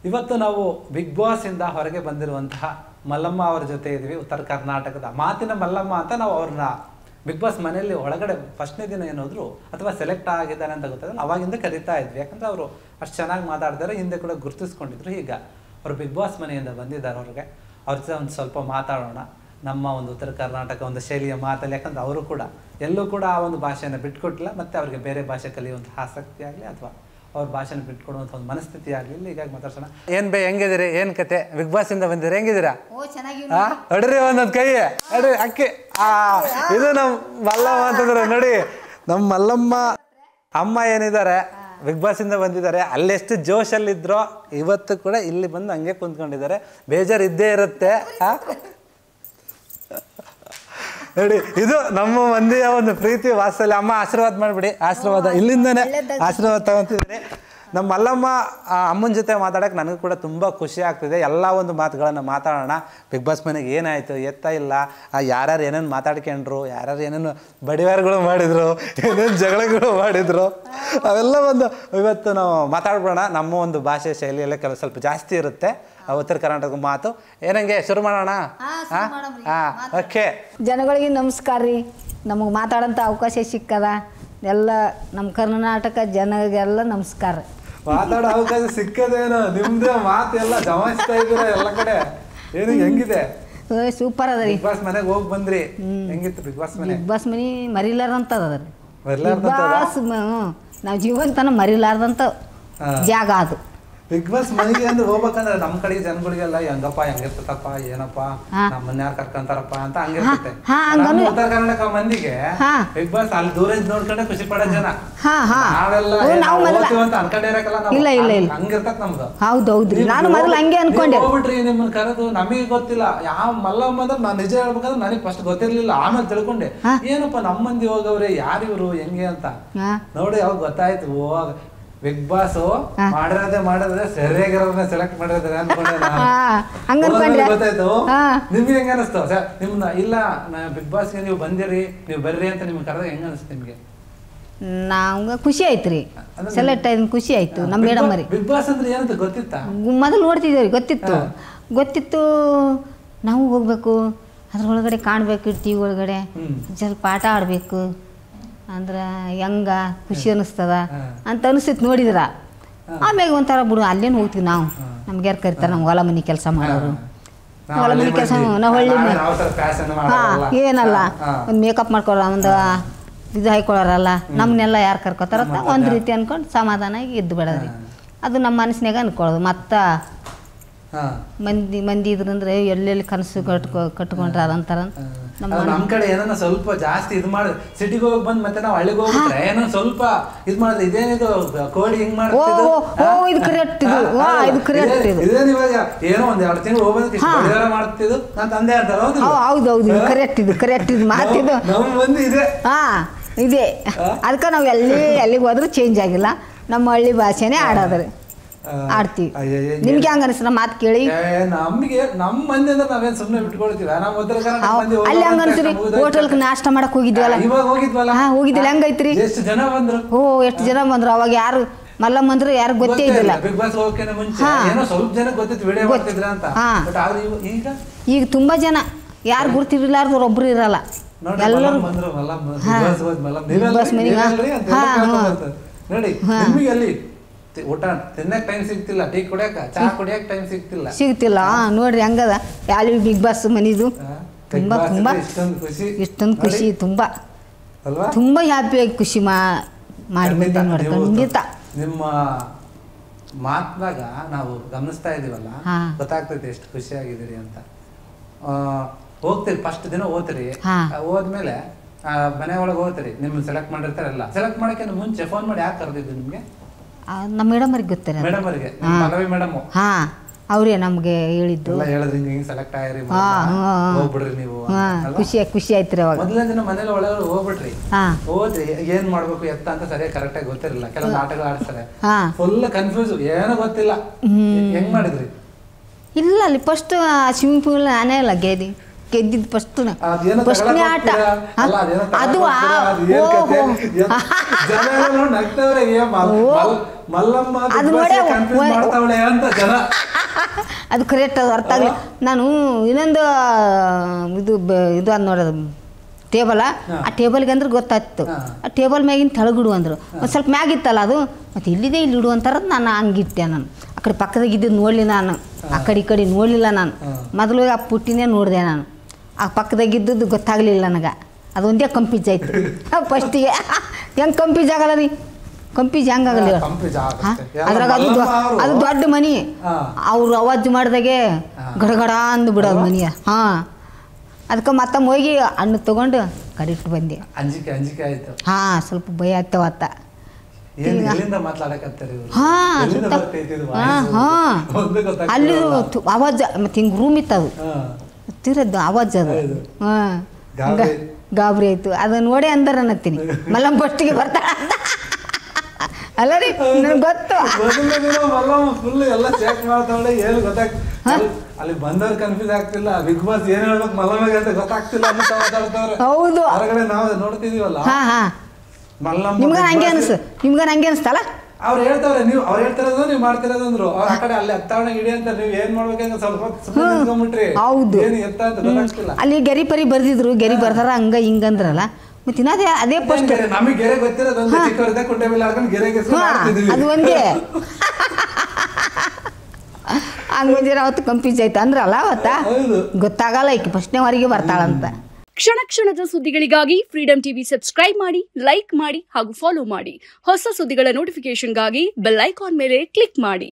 ಇವತ್ತು ನಾವು big boss ಇಂದ ಹೊರಗೆ ಬಂದಿರುವಂತಹ ಮಲ್ಲಮ್ಮ ಅವರ ಜೊತೆ ಇದೀವಿ. ಉತ್ತರ ಕರ್ನಾಟಕದ ಮಾತಿನ ಮಲ್ಲಮ್ಮ ಅಂತ ನಾವು ಅವ್ರನ್ನ ಬಿಗ್ ಬಾಸ್ ಮನೆಯಲ್ಲಿ ಒಳಗಡೆ ಫಸ್ಟ್ನೇ ದಿನ ಏನಾದ್ರು ಅಥವಾ ಸೆಲೆಕ್ಟ್ ಆಗಿದ್ದಾರೆ ಅಂತ ಗೊತ್ತಾಗಲ್ಲ ಅವಾಗಿಂದ ಕರೀತಾ ಇದ್ವಿ. ಯಾಕಂದ್ರೆ ಅವರು ಅಷ್ಟು ಚೆನ್ನಾಗಿ ಮಾತಾಡ್ತಾರೆ, ಹಿಂದೆ ಕೂಡ ಗುರುತಿಸ್ಕೊಂಡಿದ್ರು. ಈಗ ಅವರು ಬಿಗ್ ಬಾಸ್ ಮನೆಯಿಂದ ಬಂದಿದ್ದಾರೆ ಹೊರಗೆ. ಅವ್ರ ಜೊತೆ ಒಂದು ಸ್ವಲ್ಪ ಮಾತಾಡೋಣ. ನಮ್ಮ ಒಂದು ಉತ್ತರ ಕರ್ನಾಟಕ ಒಂದು ಶೈಲಿಯ ಮಾತಲ್ಲಿ, ಯಾಕಂದ್ರೆ ಅವರು ಕೂಡ ಎಲ್ಲೂ ಕೂಡ ಆ ಒಂದು ಭಾಷೆಯನ್ನು ಬಿಟ್ಕೊಟ್ಟಿಲ್ಲ, ಮತ್ತು ಅವ್ರಿಗೆ ಬೇರೆ ಭಾಷೆ ಕಲಿಯುವಂಥ ಆಸಕ್ತಿ ಆಗಲಿ ಅಥವಾ ಅವ್ರ ಭಾಷೆನ ಬಿಟ್ಕೊಡುವಂಥ ಒಂದು ಮನಸ್ಥಿತಿ ಆಗಲಿಲ್ಲ. ಹೀಗಾಗಿ ಮಾತಾಡ್ಸೋಣ. ಏನ್ ಹೆಂಗಿದಿರಿ, ಏನ್ ಕತೆ? ಬಿಗ್ ಬಾಸ್ ಇಂದ ಬಂದಿರಿ, ಹೆಂಗಿದ್ದೀರಾ? ಹೊಡ್ರಿ ಒಂದೊಂದು ಕೈ ಹೊಡ್ರಿ ಅಕ್ಕಿ. ಇದು ನಮ್ಮ ಮಲ್ಲಮ್ಮ ಅಂತಂದ್ರೆ ನೋಡಿ, ನಮ್ಮ ಮಲ್ಲಮ್ಮ ಅಮ್ಮ ಏನಿದ್ದಾರೆ ಬಿಗ್ ಬಾಸ್ ಇಂದ ಬಂದಿದ್ದಾರೆ. ಅಲ್ಲೆಷ್ಟು ಜೋಶಲ್ಲಿದ್ರೋ ಇವತ್ತು ಕೂಡ ಇಲ್ಲಿ ಬಂದು ಹಂಗೆ ಕುಂತ್ಕೊಂಡಿದ್ದಾರೆ. ಬೇಜಾರು ಇದ್ದೇ ಇರುತ್ತೆ. ನೋಡಿ, ಇದು ನಮ್ಮ ಮಂದಿಯ ಒಂದು ಪ್ರೀತಿ ವಾತ್ಸಲ್ಯ. ಅಮ್ಮ ಆಶೀರ್ವಾದ ಮಾಡಿಬಿಡಿ. ಆಶೀರ್ವಾದ ಇಲ್ಲಿಂದನೇ ಆಶೀರ್ವಾದ ತಗೊಂತಿದ್ದೀನಿ. ನಮ್ಮ ಮಲ್ಲಮ್ಮ ಅಮ್ಮನ ಜೊತೆ ಮಾತಾಡೋಕೆ ನನಗೂ ಕೂಡ ತುಂಬ ಖುಷಿ ಆಗ್ತಿದೆ. ಎಲ್ಲ ಒಂದು ಮಾತುಗಳನ್ನು ಮಾತಾಡೋಣ. ಬಿಗ್ ಬಾಸ್ ಮನೆಗೆ ಏನಾಯಿತು, ಎತ್ತ ಇಲ್ಲ, ಯಾರ್ಯಾರು ಏನೇನು ಮಾತಾಡ್ಕೊಂಡ್ರು, ಯಾರ್ಯಾರು ಏನೇನು ಬಡಿವಾರಗಳು ಮಾಡಿದರು, ಏನೇನು ಜಗಳಗಳು ಮಾಡಿದರು, ಅವೆಲ್ಲ ಒಂದು ಇವತ್ತು ನಾವು ಮಾತಾಡ್ಬೋಣ. ನಮ್ಮ ಒಂದು ಭಾಷೆ ಶೈಲಿಯಲ್ಲೇ ಕೆಲವು ಸ್ವಲ್ಪ ಜಾಸ್ತಿ ಇರುತ್ತೆ. ಉತ್ತರ ಕರ್ನಾಟಕ ಮಾತು ಏನಂಗೆ ಶುರು ಮಾಡೋಣ? ಓಕೆ. ಜನಗಳಿಗೆ ನಮಸ್ಕಾರ ರೀ. ನಮಗೆ ಮಾತಾಡೋಂಥ ಅವಕಾಶ ಸಿಕ್ಕದ ಎಲ್ಲ ನಮ್ಮ ಕರ್ನಾಟಕ ಜನರಿಗೆಲ್ಲ ನಮಸ್ಕಾರ. ಮಾತಾಡೋ ಅವಕಾಶ ಸಿಕ್ಕದೇನೋ, ನಿಮ್ದೇ ಮಾತು ಎಲ್ಲ ಜಮಾಯಿಸ್ತಾ ಇದ್ದೀರಾ ಎಲ್ಲ ಕಡೆ. ಏನು ಹೆಂಗಿದೆ? ಸೂಪರ್ ಅದ ರೀ. ಬಿಗ್ ಬಾಸ್ ಮನೆಗೆ ಹೋಗಿ ಬಂದ್ರಿ, ಹೆಂಗಿತ್ತು ಬಿಗ್ ಬಾಸ್ ಮನೆ? ಬಿಗ್ ಬಾಸ್ ಮನೆ ಮರಿಲಾರ್ದಂತ ಅದ ರೀ. ಬಿಗ್ ಬಾಸ್ ನಾವು ಜೀವಂತನ ಮರಿಲಾರ್ದಂತ ಜಾಗ ಅದು. ಬಿಗ್ ಬಾಸ್ ಮನೆಗೆ ಅಂದ್ರೆ ಹೋಗ್ಬೇಕಂದ್ರೆ ನಮ್ಮ ಕಡೆ ಜನಗಳಿಗೆಲ್ಲ ಹೆಂಗಪ್ಪ ಹೆಂಗಿರ್ತಪ್ಪ, ಏನಪ್ಪ ನಮ್ಮನ್ನ ಯಾರು ಕರ್ಕೊಂತಾರಪ್ಪ ಅಂತ ಹಂಗಿರ್ತೈತೆ. ಉತ್ತರ ಕರ್ನಾಟಕ ಮಂದಿಗೆ ಬಿಗ್ ಬಾಸ್ ಅಲ್ಲಿ ದೂರ ನೋಡ್ಕೊಂಡೆ ಖುಷಿ ಪಡೋ ಜನ. ನಾವೆಲ್ಲ ಅಂತ ಅನ್ಕೊಂಡಿರಕಲ್ಲ, ಹಂಗಿರ್ತತ್ ನಮ್ದು. ಹೌದೌದ್ರಿ, ನಾನು ಮೊದಲು ಹಂಗೆ ಅನ್ಕೊಂಡೆ. ಹೋಗ್ಬಿಟ್ರಿ ನಿಮ್ಮನ್ನ ಕರೆದು ನಮಗೆ ಗೊತ್ತಿಲ್ಲ ಯಾವ ಮಲ್ಲಮ್ಮ ಅಂದ್ರೆ ನಾನು ನಿಜ ಹೇಳ್ಬೇಕಂದ್ರೆ ನನಗೆ ಫಸ್ಟ್ ಗೊತ್ತಿರ್ಲಿಲ್ಲ. ಆಮೇಲೆ ತಿಳ್ಕೊಂಡೆ ಏನಪ್ಪ ನಮ್ಮ ಮಂದಿ ಹೋಗವ್ರೆ, ಯಾರಿವ್ರು ಹೆಂಗೆ ಅಂತ ನೋಡಿ ಅವಾಗ ಗೊತ್ತಾಯ್ತು. ಬಿಗ್ ಬಾಸ್ ಮಾಡಿರೋದೇ ಸರಿಯಾಗಿರೋದನ್ನ ಸೆಲೆಕ್ಟ್ ಮಾಡಿರೋದ್ರೆ ಅನ್ಕೊಂಡೆ. ಗೊತ್ತಾಯ್ತು. ನಿಮ್ಗೆ ಹೆಂಗ ಅನಿಸ್ತು? ನಿಮ್ನ ಇಲ್ಲ ಬಿಗ್ ಬಾಸ್ಗೆ ನೀವು ಬಂದಿರಿ, ನೀವು ಬರ್ರಿ ಅಂತ ನಿಮ್ಗೆ ಕರೆದ ಹೆಂಗ ಅನಿಸ್ತು ನಿಮ್ಗೆ? ನಮ್ಗೆ ಖುಷಿ ಆಯ್ತು ರೀ, ಸೆಲೆಕ್ಟ್ ಆಯ್ತು, ಖುಷಿ ಆಯ್ತು. ನಮ್ಮ ಮೇಡಮ್ ರೀ ಬಿಗ್ ಬಾಸ್ ಅಂದ್ರೆ ಏನಂತ ಗೊತ್ತಿತ್ತ? ಮೊದಲು ನೋಡ್ತಿದ್ದೇವೆ, ಗೊತ್ತಿತ್ತು ನಾವು ಹೋಗ್ಬೇಕು, ಅದ್ರೊಳಗಡೆ ಕಾಣ್ಬೇಕು, ಟಿ ವಿ ಒಳಗಡೆ ಸ್ವಲ್ಪ ಆಟ ಆಡ್ಬೇಕು ಅಂದ್ರೆ ಹೆಂಗ ಖುಷಿ ಅನಿಸ್ತದ ಅಂತ ಅನಿಸ್ತಿತ್ತು ನೋಡಿದ್ರ. ಆಮ್ಯಾಗ ಒಂಥರ ಬಿಡು ಅಲ್ಲೇನು ಹೋಗ್ತೀವಿ ನಾವು, ನಮ್ಗೆ ಯಾರು ಕರಿತಾರೆ, ನಮ್ಗೆ ಹೊಲ ಮನೆ ಕೆಲಸ ಮಾಡೋರು, ಹೊಲ ಮನೆ ಕೆಲಸ ನಾವು ಹಳ್ಳಿ ಏನಲ್ಲ ಒಂದು ಮೇಕಪ್ ಮಾಡ್ಕೊಳ, ಒಂದು ಇದು ಹಾಕೊಳಾರಲ್ಲ, ನಮ್ಮನ್ನೆಲ್ಲ ಯಾರು ಕರ್ಕೋತಾರ ಅಂತ ಒಂದು ರೀತಿ ಅನ್ಕೊಂಡು ಸಮಾಧಾನಾಗಿ ಇದ್ದು ಬಿಡೋದ್ರಿ. ಅದು ನಮ್ಮ ಮನಸ್ಸಿನಾಗ ಅನ್ಕೊಳ್ಳೋದು. ಮತ್ತು ಮಂದಿ ಇದ್ರಂದ್ರೆ ಎಲ್ಲೆಲ್ಲಿ ಕನಸು ಕಟ್ಕೊಂಡ್ರ ಅಂತಾರ. ನಮ್ ಕಡೆ ಏನೋ ಸ್ವಲ್ಪ ಜಾಸ್ತಿ ಇದು ಮಾಡಿದ್ರೆ ಸಿಟಿಗೆ ಹೋಗಿ ಬಂದ್ ಮತ್ತೆ ನಾವು ಹಳ್ಳಿಗೆ ಹೋಗ್ಬಿಟ್ರೆ ಏನೋ ಸ್ವಲ್ಪ ಇದು ಮಾಡಿದ್ರೆ ಇದೇನಿದು ಕೋಳಿ ಹಿಂಗ್ ಮಾಡ್ತಿದ್ದು ಇದೇನು ಇವಾಗ ಏನೋ ಒಂದ್ 2 ತಿಂಗಳು ಹೋಗೋದಕ್ಕೆ ಮಾಡ್ತಿದ್ದು ಅಂತ ಅಂದೇ ಅಂತಾರ. ಹೌದೌದು, ಕರೆಕ್ಟ್ ಇದು ಮಾತಿದ್ದು ನಮ್ಮ ಮಂದಿ ಇದೆ. ಇದೆ, ಅದಕ್ಕೆ ನಾವು ಎಲ್ಲಿಗೆ ಹೋದ್ರೂ ಚೇಂಜ್ ಆಗಿಲ್ಲ, ನಮ್ಮ ಹಳ್ಳಿ ಭಾಷೆನೇ ಆಡೋದ್ರಿ, ಆಡ್ತೀವಿ. ನಿಮ್ಗೆ ಹಂಗ ಅನಿಸ್ತ ಮಾತು ಕೇಳಿ? ನಮ್ಗೆ ನಮ್ಮ ಮಂದಿ ಅಂದ್ರೆ ನಾವೇನ್ ಸುಮ್ಮನೆ ಬಿಟ್ಕೊಳ್ತೀವಿ. ಅಲ್ಲಿ ಹಂಗ ಅನ್ಸ್ರಿ, ಹೋಟೆಲ್ಗೆ ನಾಷ್ಟ ಮಾಡಕ್ ಹೋಗಿದ್ವಲ್ಲ, ಹೋಗಿದ್ದಿಲ್ಲ, ಹೆಂಗೈತ್ರಿ? ಎಷ್ಟು ಜನ ಬಂದ್ರು? ಎಷ್ಟು ಜನ ಬಂದ್ರು. ಅವಾಗ ಯಾರು ಮಲ್ಲಮ್ಮ ಅಂದ್ರೆ ಯಾರು ಗೊತ್ತೇ ಇದ್ದಿಲ್ಲ. ಈಗ ತುಂಬಾ ಜನ ಯಾರು ಗುರ್ತಿರ್ಲಾರ್ದವ್ರು ಒಬ್ರು ಇರಲ್ಲ, ಎಲ್ಲರೂ ನೋಡಿ. ಊಟ ತಿನ್ನಕ್ ಟೈಮ್ ಸಿಗ್ತಿಲ್ಲ, ಟೀ ಕುಡಿಯಕ, ಚಾ ಕುಡಿಯಕ್ ಟೈಮ್ ಸಿಗ್ತಿಲ್ಲ. ನೋಡ್ರಿ ಹಂಗದ ಯಾಲಿ ಬಿಗ್ ಬಾಸ್ ಮನಿದು. ತುಂಬಾ ತುಂಬಾ ಇಷ್ಟೊಂದು ಖುಷಿ, ತುಂಬಾ ತುಂಬಾ ಹ್ಯಾಪಿಯಾಗಿ ಖುಷಿ ಮಾಡಿದ್ದೆ ನೋಡಿ. ಖಂಡಿತ ನಿಮ್ಮ ಮಾತ್ನಾಗ ನಾವು ಗಮನಿಸ್ತಾ ಇದೀವಲ್ಲ, ಗೊತ್ತಾಗ್ತೈತಿ ಎಷ್ಟು ಖುಷಿಯಾಗಿದ್ದೀರಿ ಅಂತ. ಹೋಗ್ತೀರಿ, ಫಸ್ಟ್ ದಿನ ಹೋಗ್ತೀರಿ, ಹೋದ್ಮೇಲೆ ಮನೆ ಒಳಗೆ ಹೋಗ್ತೀರಿ, ನಿಮ್ಮನ್ನ ಸೆಲೆಕ್ಟ್ ಮಾಡಿರ್ತಾರಲ್ಲ. ಸೆಲೆಕ್ಟ್ ಮಾಡಕ್ಕೆ ಮುಂಚೆ ಫೋನ್ ಮಾಡಿ ಯಾಕೆ ಕರೆದಿದ್ದು ನಿಮ್ಗೆ? ನಮ್ಮ ಮೇಡಮ್ ಅವ್ರಿಗೆ ಗೊತ್ತಾರೆ. ಅವರೇ ನಮ್ಗೆ ಹೇಳಿದ್ದು. ಖುಷಿ ಆಯ್ತ್ರಿ ಅವಾಗ. ಮೊದಲನೇ ದಿನ ಮನೇಲಿ ಒಳಗಡೆ ಹೋಗ್ಬಿಟ್ರಿ, ಹೋದ್ರಿ ಏನ್ ಮಾಡ್ಬೇಕು ಎತ್ತ ಅಂತ ಸರಿಯಾಗಿ ಕರೆಕ್ಟ್ ಆಗಿ ಗೊತ್ತಿರಲಿಲ್ಲ. ಕೆಲವು ನಾಟಕ ಆಡಿಸ್ತಾರೆ, ಫುಲ್ ಕನ್ಫ್ಯೂಸ್, ಏನೋ ಗೊತ್ತಿಲ್ಲ. ಹೆಂಗ್ ಮಾಡಿದ್ರಿ? ಇಲ್ಲ, ಅಲ್ಲಿ ಫಸ್ಟ್ ಸ್ವಿಮ್ಮಿಂಗ್ ಪೂಲ್ ನಾನೇ ಅಲ್ಲ ಗೆದ್ದಿದ್ದು ಫಸ್ಟ್ನೇ ಆಟ ಅದು. ಅದು ನೋಡಿ ಅದು ಕರೆಕ್ಟ್ ಅದು ಅರ್ಥ ಆಗಲಿ. ನಾನು ಇನ್ನೊಂದು ಇದು ಅದು ನೋಡೋದು ಟೇಬಲ, ಆ ಟೇಬಲ್ಗೆ ಅಂದ್ರೆ ಗೊತ್ತಾಯ್ತು. ಆ ಟೇಬಲ್ ಮ್ಯಾಗಿನ ತೆಳಗಿಡು ಅಂದರು. ಒಂದು ಸ್ವಲ್ಪ ಮ್ಯಾಗಿತ್ತಲ್ಲ ಅದು, ಮತ್ತು ಇಲ್ಲಿದೆ ಇಲ್ಲಿ ಇಡು ಅಂತಾರ. ನಾನು ಹಂಗಿಟ್ಟೆ. ನಾನು ಆ ಕಡೆ ಪಕ್ಕದಾಗ ಇದ್ದಿದ್ದು ನೋಡಲಿ, ನಾನು ಆ ಕಡೆ ಈ ಕಡೆ ನೋಡಲಿಲ್ಲ. ನಾನು ಮೊದಲು ಆ ಪುಟ್ಟಿನೇ ನೋಡಿದೆ. ನಾನು ಆ ಪಕ್ಕದಾಗಿದ್ದದ್ದು ಗೊತ್ತಾಗಲಿಲ್ಲ ನನಗೆ. ಅದೊಂದೇ ಕಂಪೀಜ್ ಆಯಿತು ಫಸ್ಟಿಗೆ. ಹೆಂಗೆ ಕಂಪೀಜ್ ಆಗಲ್ಲ ರೀ? ಕಂಪೀಜ್ ಹೆಂಗಾಗಲಿ? ಅದ್ರಾಗ ಅದು ದೊಡ್ಡ ಮನೆ. ಅವ್ರು ಅವಾಜ್ ಮಾಡಿದಾಗೆ ಗಡಗಡ ಅಂದು ಬಿಡೋದು ಮನೆಯ. ಹಾಂ, ಅದಕ್ಕೆ ಮತ್ತೆ ಹೋಗಿ ಹಣ್ಣು ತೊಗೊಂಡು ಕಡೆ ಇಟ್ಟು ಬಂದೆ. ಅಂಜಿಕೆ ಅಂಜಿಕೆ ಆಯಿತು. ಹಾಂ, ಸ್ವಲ್ಪ ಭಯ ಆಗ್ತಾವತ್ತ. ಹಾಂ ಅಲ್ಲಿ ಅವಾಜ್ ಮತ್ತೆ ಹಿಂಗೆ ರೂಮ್ ಇತ್ತು. ಅದು ತಿರದ್ದು ಅವಾಜ್ ಅದು. ಹಾಂ, ಗಾಬರಿ ಆಯ್ತು. ಅದನ್ನ ನೋಡಿ ಅಂದ್ರೆ ಅನ್ನತ್ತೀನಿ ಮಲ್ಲಮ್ಮ ಫಸ್ಟಿಗೆ ಬರ್ತಾಳ ಅಂತ. ಅಲ್ಲ ರೀ, ನನಗೆ ಗೊತ್ತು. ಫುಲ್ ಎಲ್ಲ ಚೆಕ್ ಮಾಡ್ತಾಳೆ, ಏನು ಅಲ್ಲಿ ಬಂದವ್ರು ಕನ್ಫ್ಯೂಸ್ ಆಗ್ತಿಲ್ಲ. ಬಿಗ್ ಬಾಸ್ ಏನ್ ಹೇಳ್ಬೇಕು ಮಲ್ಲಮ್ಮಗೆ ಅಂತ ಗೊತ್ತಾಗ್ತಿಲ್ಲ ಅಂತ ಮಾತಾಡ್ತಾವ್ರೆ. ಹೌದು, ಹೊರಗಡೆ ನಾವು ನೋಡ್ತಿದೀವಲ್ಲ. ಹಾಂ ಹಾಂ, ಮಲ್ಲಮ್ಮ ನಿಮ್ಗೆ ಹಂಗೆ ಅನಿಸ್ತು? ನಿಮ್ಗೆ ಹಂಗೆ ಅನಿಸ್ತಲ್ಲ? ಅವ್ರು ಹೇಳ್ತಾವ್ರೆ, ಅವ್ರು ಹೇಳ್ತಿರೋದು ನೀವು ಮಾಡ್ತಿರೋದು ಅಂದ್ರು. ಅವ್ರ ಆ ಕಡೆ ಅಲ್ಲಿ ಹತ್ತಾವಣೆ ಇಡಿ ಅಂತ ನೀವು ಏನ್ ಮಾಡ್ಬೇಕಂತ ಸ್ವಲ್ಪ ನಿಂತ್ಕೊಂಡ್ಬಿಟ್ರಿ. ಹೌದು, ಏನು ಎತ್ತ ಅಂತ ಗೊತ್ತಾಗ್ತಿಲ್ಲ. ಅಲ್ಲಿ ಗೆರಿ ಪರಿ ಬರ್ದಿದ್ರು, ಗೆರಿ ಬರ್ದಾರ ಹಂಗ ಹಿಂಗಂದ್ರಲ್ಲ. ಮತ್ತೆ ಇನ್ನದೇ ಅದೇ ಫಸ್ಟ್ ನಮಗೆ ಗೆರೆ ಗೊತ್ತಿರೋದು ಚಿಕ್ಕವರಿದ್ದ ಕುಂಟೆ ಮೇಲೆ ಹಾಕೊಂಡು ಗೆರೆಗೆ ಅದು ಒಂದೇ. ಹಂಗೊಂದಿರ ಅವತ್ತು ಕಂಪ್ಯೂಸ್ ಆಯ್ತು ಅಂದ್ರಲ್ಲ, ಅವತ್ತ ಗೊತ್ತಾಗಲ್ಲ ಈಕೆ ಫಸ್ಟ್ನೇ ಹೊರಗೆ ಬರ್ತಾಳಂತ. ಕ್ಷಣ ಕ್ಷಣದ ಸುದ್ದಿಗಳಿಗಾಗಿ ಫ್ರೀಡಂ ಟಿವಿ ಸಬ್ಸ್ಕ್ರೈಬ್ ಮಾಡಿ, ಲೈಕ್ ಮಾಡಿ ಹಾಗೂ ಫಾಲೋ ಮಾಡಿ. ಹೊಸ ಸುದ್ದಿಗಳ ನೋಟಿಫಿಕೇಶನ್ಗಾಗಿ ಬೆಲ್ ಐಕಾನ್ ಮೇಲೆ ಕ್ಲಿಕ್ ಮಾಡಿ.